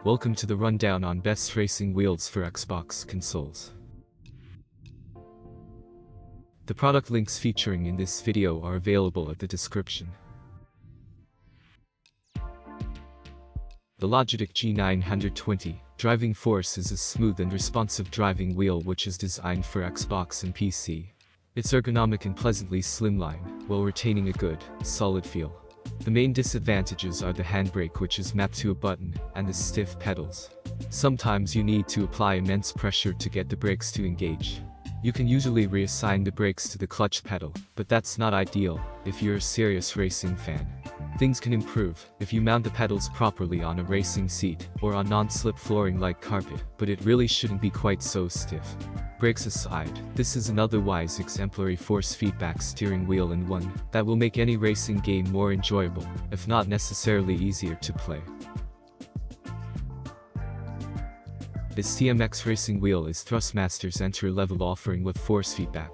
Welcome to the rundown on best racing wheels for Xbox consoles. The product links featuring in this video are available at the description. The Logitech G923 driving force is a smooth and responsive driving wheel which is designed for Xbox and PC. It's ergonomic and pleasantly slimline, while retaining a good, solid feel. The main disadvantages are the handbrake, which is mapped to a button, and the stiff pedals. Sometimes you need to apply immense pressure to get the brakes to engage. You can usually reassign the brakes to the clutch pedal, but that's not ideal if you're a serious racing fan. Things can improve if you mount the pedals properly on a racing seat or on non-slip flooring like carpet, but it really shouldn't be quite so stiff. Brakes aside, this is an otherwise exemplary force feedback steering wheel and one that will make any racing game more enjoyable, if not necessarily easier to play. This TMX racing wheel is Thrustmaster's entry-level offering with force feedback.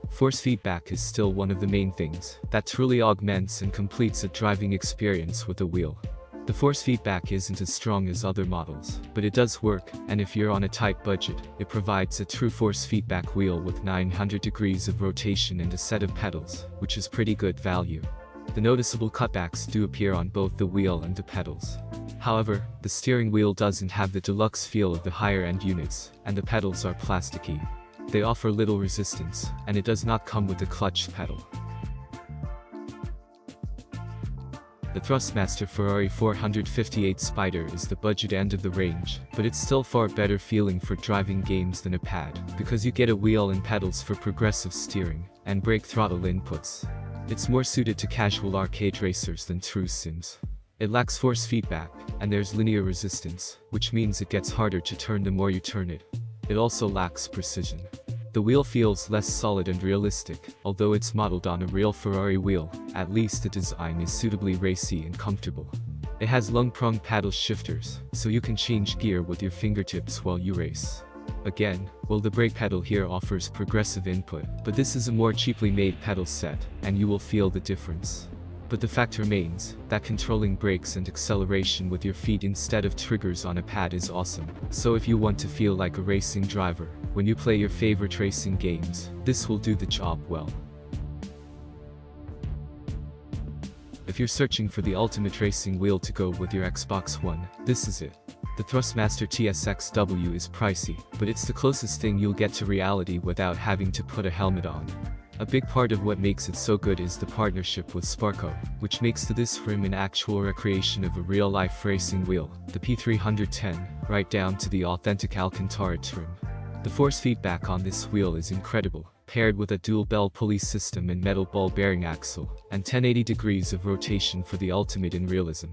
Force feedback is still one of the main things that truly augments and completes a driving experience with a wheel. The force feedback isn't as strong as other models, but it does work, and if you're on a tight budget, it provides a true force feedback wheel with 900 degrees of rotation and a set of pedals, which is pretty good value. The noticeable cutbacks do appear on both the wheel and the pedals. However, the steering wheel doesn't have the deluxe feel of the higher-end units, and the pedals are plasticky. They offer little resistance, and it does not come with a clutch pedal. The Thrustmaster Ferrari 458 Spider is the budget end of the range, but it's still far better feeling for driving games than a pad, because you get a wheel and pedals for progressive steering, and brake throttle inputs. It's more suited to casual arcade racers than true sims. It lacks force feedback, and there's linear resistance, which means it gets harder to turn the more you turn it. It also lacks precision. The wheel feels less solid and realistic, although it's modeled on a real Ferrari wheel. At least the design is suitably racy and comfortable. It has long-pronged paddle shifters, so you can change gear with your fingertips while you race. Again, well, the brake pedal here offers progressive input, but this is a more cheaply made pedal set, and you will feel the difference. But the fact remains that controlling brakes and acceleration with your feet instead of triggers on a pad is awesome. So if you want to feel like a racing driver when you play your favorite racing games, this will do the job well. If you're searching for the ultimate racing wheel to go with your Xbox One, this is it. The Thrustmaster TSXW is pricey, but it's the closest thing you'll get to reality without having to put a helmet on. A big part of what makes it so good is the partnership with Sparco, which makes this rim an actual recreation of a real-life racing wheel, the P310, right down to the authentic Alcantara trim. The force feedback on this wheel is incredible, paired with a dual bell pulley system and metal ball bearing axle, and 1080 degrees of rotation for the ultimate in realism.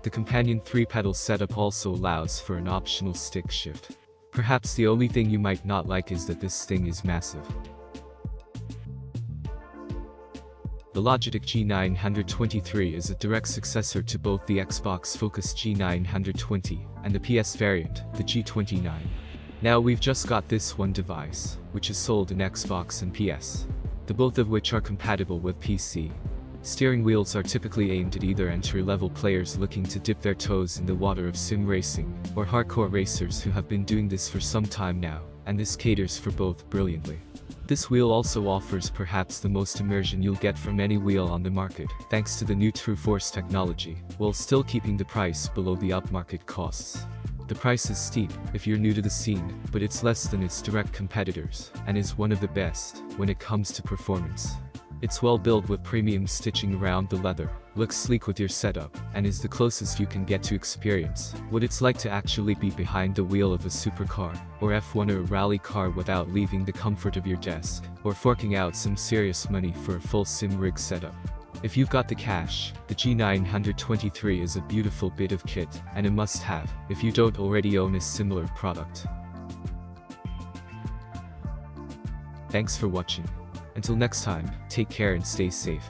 The companion 3-pedal setup also allows for an optional stick shift. Perhaps the only thing you might not like is that this thing is massive. The Logitech G923 is a direct successor to both the Xbox Focus G920 and the PS variant, the G29. Now we've just got this one device, which is sold in Xbox and PS, the both of which are compatible with PC. Steering wheels are typically aimed at either entry-level players looking to dip their toes in the water of sim racing, or hardcore racers who have been doing this for some time now, and this caters for both brilliantly. This wheel also offers perhaps the most immersion you'll get from any wheel on the market, thanks to the new True Force technology, while still keeping the price below the upmarket costs. The price is steep if you're new to the scene, but it's less than its direct competitors, and is one of the best when it comes to performance. It's well built with premium stitching around the leather, looks sleek with your setup, and is the closest you can get to experience what it's like to actually be behind the wheel of a supercar, or F1 or a rally car without leaving the comfort of your desk, or forking out some serious money for a full sim rig setup. If you've got the cash, the G923 is a beautiful bit of kit, and a must-have if you don't already own a similar product. Thanks for watching. Until next time, take care and stay safe.